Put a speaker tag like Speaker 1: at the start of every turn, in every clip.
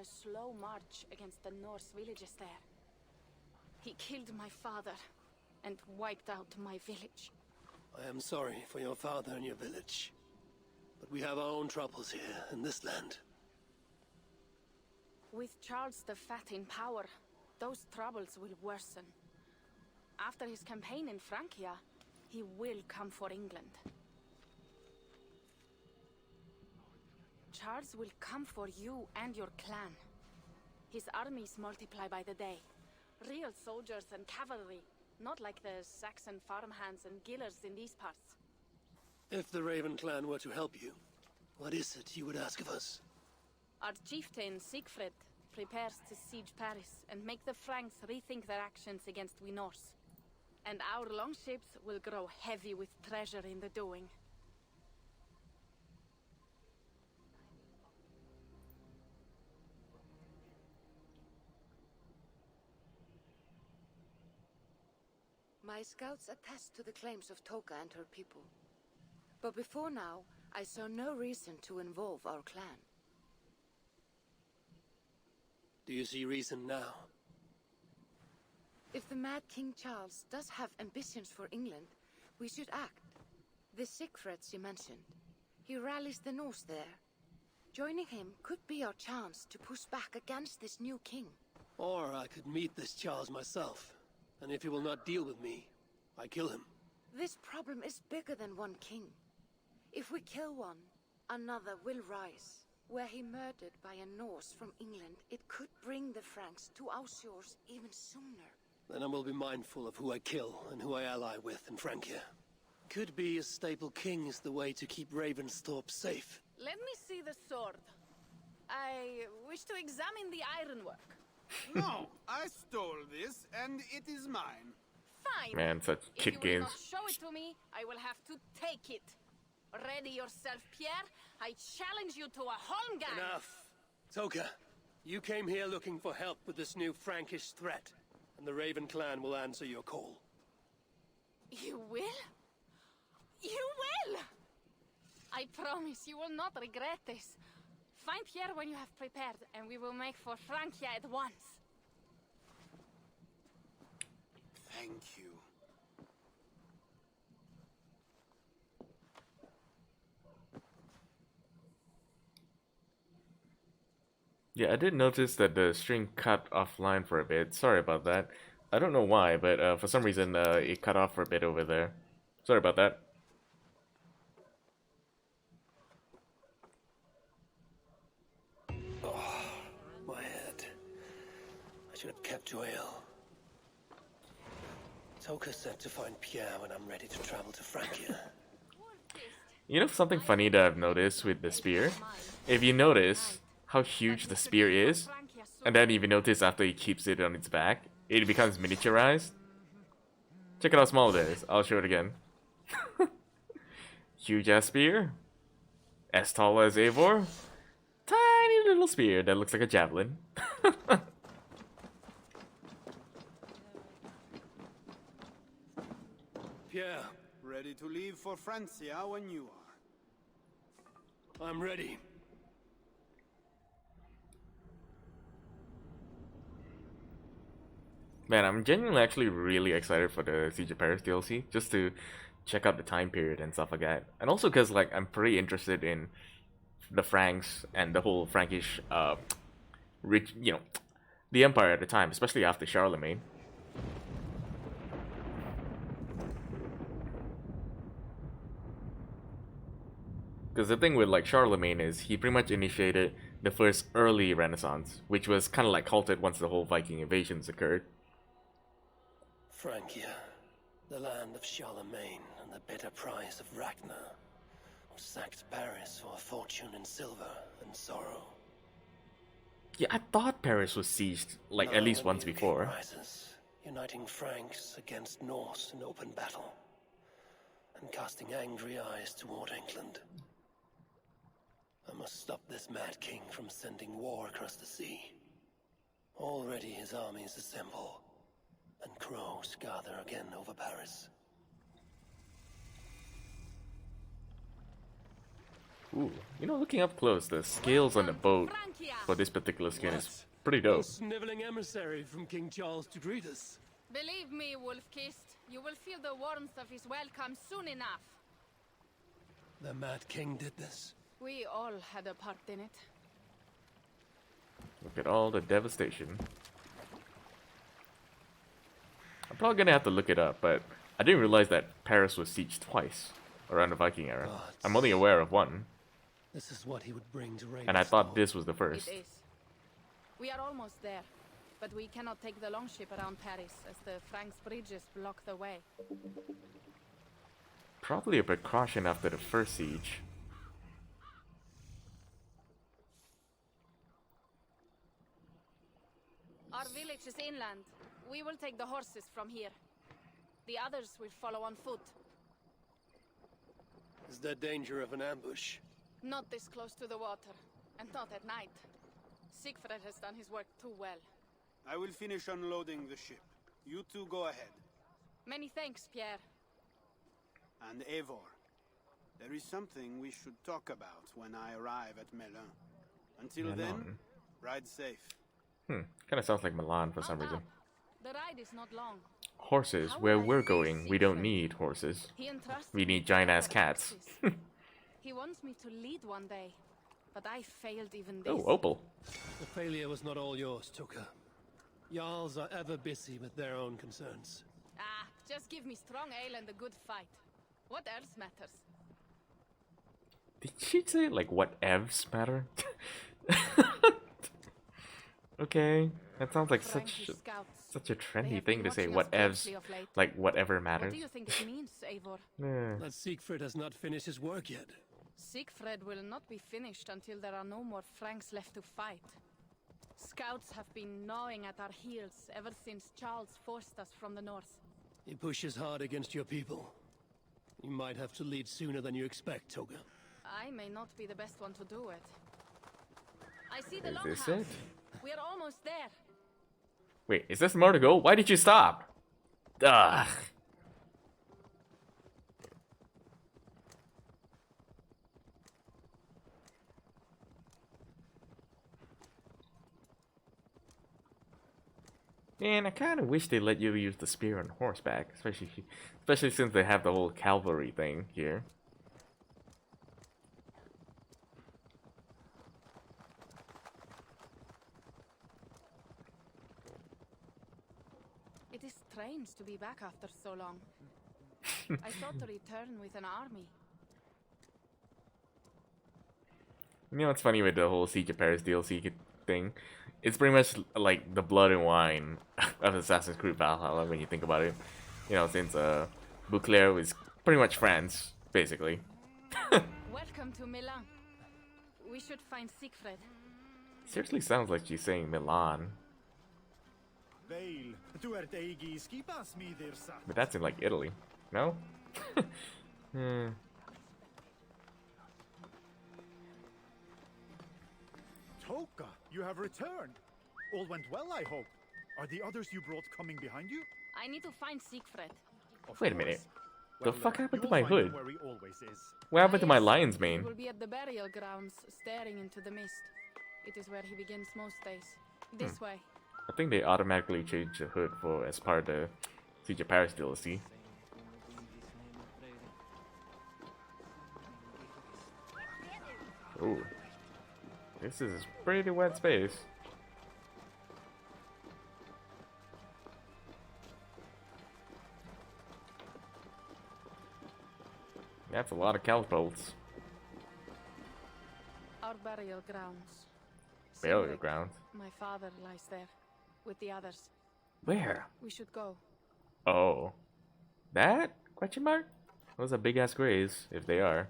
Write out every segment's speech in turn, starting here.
Speaker 1: a slow march against the Norse villages there. He killed my father and wiped out my village.
Speaker 2: I am sorry for your father and your village. But we have our own troubles here in this land.
Speaker 1: With Charles the Fat in power, those troubles will worsen. After his campaign in Francia, he will come for England. Charles will come for you and your clan. His armies multiply by the day. Real soldiers and cavalry, not like the Saxon farmhands and gillers in these parts.
Speaker 2: If the Raven clan were to help you, what is it you would ask of us?
Speaker 1: Our chieftain, Siegfried, prepares to siege Paris and make the Franks rethink their actions against we Norse. And our longships will grow heavy with treasure in the doing.
Speaker 3: My scouts attest to the claims of Toka and her people. But before now, I saw no reason to involve our clan.
Speaker 2: Do you see reason now?
Speaker 3: If the Mad King Charles does have ambitions for England, we should act. The Siegfrieds you mentioned, he rallies the Norse there. Joining him could be our chance to push back against this new king.
Speaker 2: Or I could meet this Charles myself, and if he will not deal with me, I kill him.
Speaker 3: This problem is bigger than one king. If we kill one, another will rise. Were he murdered by a Norse from England, it could bring the Franks to our shores even sooner.
Speaker 2: Then I will be mindful of who I kill and who I ally with in Francia. Could be a stable king is the way to keep Ravensthorpe safe.
Speaker 1: Let me see the sword. I wish to examine the ironwork.
Speaker 4: No, I stole this, and it is mine.
Speaker 1: Fine.
Speaker 5: Man, such
Speaker 1: If
Speaker 5: kid
Speaker 1: you will
Speaker 5: games.
Speaker 1: not show it to me, I will have to take it. Ready yourself, Pierre. I challenge you to a holmgang.
Speaker 2: Enough! Toka, you came here looking for help with this new Frankish threat, and the Raven clan will answer your call.
Speaker 1: You will? You will! I promise you will not regret this. Find Pierre when you have prepared, and we will make for Francia at once.
Speaker 4: Thank you.
Speaker 5: Yeah, I did notice that the string cut offline for a bit. Sorry about that. I don't know why, but for some reason it cut off for a bit over there. Sorry about that.
Speaker 2: Oh, my head. I should have kept to ale. Toka said to find Pierre when I'm ready to travel to Francia.
Speaker 5: You know something funny that I've noticed with the spear? If you notice how huge the spear is, and then if you notice after he keeps it on its back, it becomes miniaturized. Check out how small it is. I'll show it again. Huge ass spear. As tall as Eivor. Tiny little spear that looks like a javelin.
Speaker 2: Pierre,
Speaker 4: Ready to leave for Francia when you are.
Speaker 2: I'm ready.
Speaker 5: Man, I'm genuinely actually really excited for the Siege of Paris DLC, just to check out the time period and stuff like that. And also because like I'm pretty interested in the Franks and the whole Frankish rich, you know, the empire at the time, especially after Charlemagne. Because the thing with like Charlemagne is he pretty much initiated the first early Renaissance, which was kind of like halted once the whole Viking invasions occurred.
Speaker 2: Francia, the land of Charlemagne and the bitter price of Ragnar, who sacked Paris for a fortune in silver and sorrow.
Speaker 5: Yeah, I thought Paris was sieged like
Speaker 2: Now
Speaker 5: at least
Speaker 2: a
Speaker 5: once
Speaker 2: new king
Speaker 5: before.
Speaker 2: rises, uniting Franks against Norse in open battle, and casting angry eyes toward England. I must stop this mad king from sending war across the sea. Already his armies assemble, and crows gather again over Paris.
Speaker 5: Ooh, you know, looking up close, the scales on the boat for this particular skin is pretty
Speaker 2: No
Speaker 5: dope.
Speaker 2: sniveling emissary from King Charles to greet us.
Speaker 1: Believe me, Wolf-Kissed, you will feel the warmth of his welcome soon enough.
Speaker 2: The Mad King did this.
Speaker 1: We all had a part in it.
Speaker 5: Look at all the devastation. I'm probably gonna have to look it up, but I didn't realize that Paris was sieged twice around the Viking era.
Speaker 2: Gods.
Speaker 5: I'm only aware of one,
Speaker 2: This is what he would bring to Raven's
Speaker 5: and I thought
Speaker 2: Stone.
Speaker 5: this was the first.
Speaker 1: It is. We are almost there, but we cannot take the longship around Paris as the Franks' bridges block the way.
Speaker 5: Probably a precaution after the first siege.
Speaker 1: Our village is inland. We will take the horses from here. The others will follow on foot.
Speaker 2: Is there danger of an ambush?
Speaker 1: Not this close to the water, and not at night. Siegfried has done his work too well.
Speaker 4: I will finish unloading the ship. You two go ahead.
Speaker 1: Many thanks, Pierre.
Speaker 4: And Eivor, there is something we should talk about when I arrive at Melun. Until then,
Speaker 5: Melun.
Speaker 4: ride safe.
Speaker 5: Kinda sounds like Milan for some
Speaker 1: Mount
Speaker 5: reason.
Speaker 1: up. The ride is not long.
Speaker 5: Horses,
Speaker 1: How
Speaker 5: where
Speaker 1: will I
Speaker 5: we're
Speaker 1: face
Speaker 5: going, we don't
Speaker 1: Siegfried?
Speaker 5: need horses.
Speaker 1: He entrusts
Speaker 5: We
Speaker 1: me
Speaker 5: need
Speaker 1: with
Speaker 5: giant-ass
Speaker 1: other
Speaker 5: cats.
Speaker 1: axes. He wants me to lead one day, but I failed even this.
Speaker 5: Oh, Opal.
Speaker 2: The failure was not all yours, Tuka. Jarls are ever busy with their own concerns.
Speaker 1: Ah, just give me strong ale and a good fight. What else matters?
Speaker 5: Did she say like what evs matter? Okay, that sounds like
Speaker 1: Frankish scouts.
Speaker 5: such a
Speaker 1: They
Speaker 5: trendy
Speaker 1: have
Speaker 5: thing
Speaker 1: been
Speaker 5: to say.
Speaker 1: watching
Speaker 5: What
Speaker 1: us
Speaker 5: evs,
Speaker 1: closely of late.
Speaker 5: like whatever
Speaker 1: What
Speaker 5: matters.
Speaker 1: do you think it means, Eivor?
Speaker 5: Yeah.
Speaker 2: That Siegfried has not finished his work yet.
Speaker 1: Siegfried will not be finished until there are no more Franks left to fight. Scouts have been gnawing at our heels ever since Charles forced us from the north.
Speaker 2: He pushes hard against your people. You might have to lead sooner than you expect, Toga.
Speaker 1: I may not be the best one to do it. I see the
Speaker 5: Is this
Speaker 1: longhouse.
Speaker 5: it?
Speaker 1: We are almost there.
Speaker 5: Wait, is this more to go? Why did you stop? Ugh. Man, I kind of wish they let you use the spear on horseback, especially since they have the whole cavalry thing here.
Speaker 1: It is strange to be back after so long. I thought to return with an army.
Speaker 5: You know what's funny with the whole Siege of Paris DLC thing? It's pretty much like the blood and wine of Assassin's Creed Valhalla when you think about it. You know, since Beauclair was pretty much France, basically.
Speaker 1: Welcome to Milan. We should find Siegfried.
Speaker 5: Seriously sounds like she's saying Milan, but that's in like Italy, no? Hmm.
Speaker 6: Toka, you have returned. All went well, I hope. Are the others you brought coming behind you?
Speaker 1: I need to find Siegfried.
Speaker 6: Of
Speaker 5: Wait a minute.
Speaker 6: course.
Speaker 5: The fuck happened to
Speaker 6: you
Speaker 5: my
Speaker 6: will find him
Speaker 5: hood?
Speaker 6: where he always is.
Speaker 5: What happened to my
Speaker 1: yes,
Speaker 5: lion's
Speaker 1: He
Speaker 5: mane?
Speaker 1: will be at the burial grounds, staring into the mist. It is where he begins most days. This way.
Speaker 5: I think they automatically changed the hood for as part of the Siege of Paris DLC. Ooh. This is pretty wet space. That's a lot of catapults.
Speaker 1: Our burial grounds.
Speaker 5: Burial
Speaker 1: Simric,
Speaker 5: grounds.
Speaker 1: My father lies there, with the others.
Speaker 5: Where?
Speaker 1: We should go.
Speaker 5: Oh. That? Question mark? Those are big ass graves, if they are.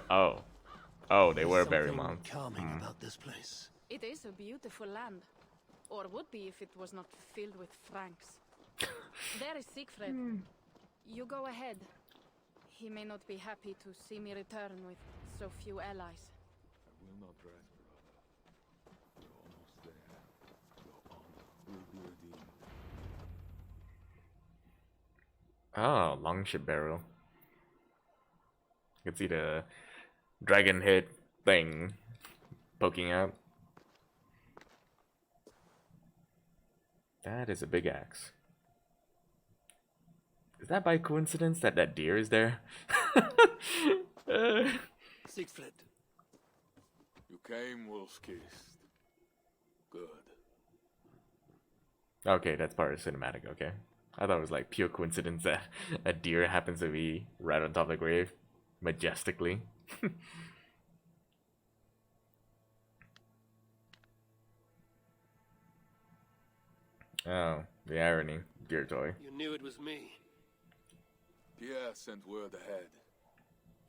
Speaker 5: Oh. Oh, they were burial
Speaker 2: Something
Speaker 5: mounds.
Speaker 2: calming about this place.
Speaker 1: It is a beautiful land. Or would be if it was not filled with Franks. There is Siegfried. You go ahead. He may not be happy to see me return with so few allies.
Speaker 5: Oh, longship barrel. You can see the dragon head thing poking out. That is a big axe. Is that by coincidence that that deer is there?
Speaker 2: Siegfried.
Speaker 7: You came, wolf-kissed. Good.
Speaker 5: Okay, that's part of the cinematic, okay. I thought it was like pure coincidence that a deer happens to be right on top of the grave, majestically. Oh, the irony, deer toy.
Speaker 2: You knew it was me.
Speaker 7: Pierre sent word ahead.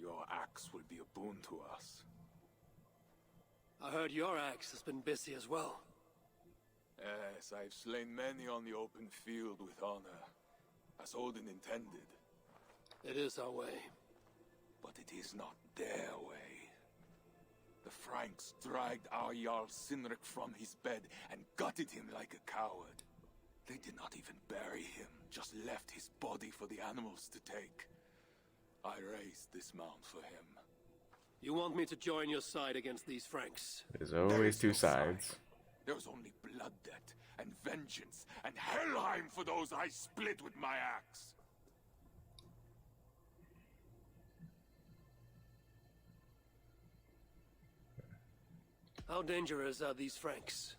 Speaker 7: Your axe will be a boon to us.
Speaker 2: I heard your axe has been busy as well.
Speaker 7: Yes, I've slain many on the open field with honor, as Odin intended.
Speaker 2: It is our way.
Speaker 7: But it is not their way. The Franks dragged our Jarl Sinric from his bed and gutted him like a coward. They did not even bury him, just left his body for the animals to take. I raised this mound for him.
Speaker 2: You want me to join your side against these Franks?
Speaker 5: There's
Speaker 7: There
Speaker 5: always
Speaker 7: is
Speaker 5: two
Speaker 7: no
Speaker 5: sides.
Speaker 7: side. There's only blood debt and vengeance and Helheim for those I split with my axe.
Speaker 2: How dangerous are these Franks?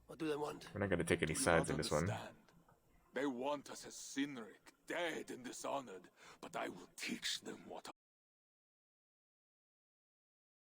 Speaker 2: What do they want?
Speaker 5: We're not gonna take any
Speaker 7: Do you
Speaker 5: sides
Speaker 7: not
Speaker 5: in this one.
Speaker 7: understand? They want us as Sinric, dead and dishonored, but I will teach them what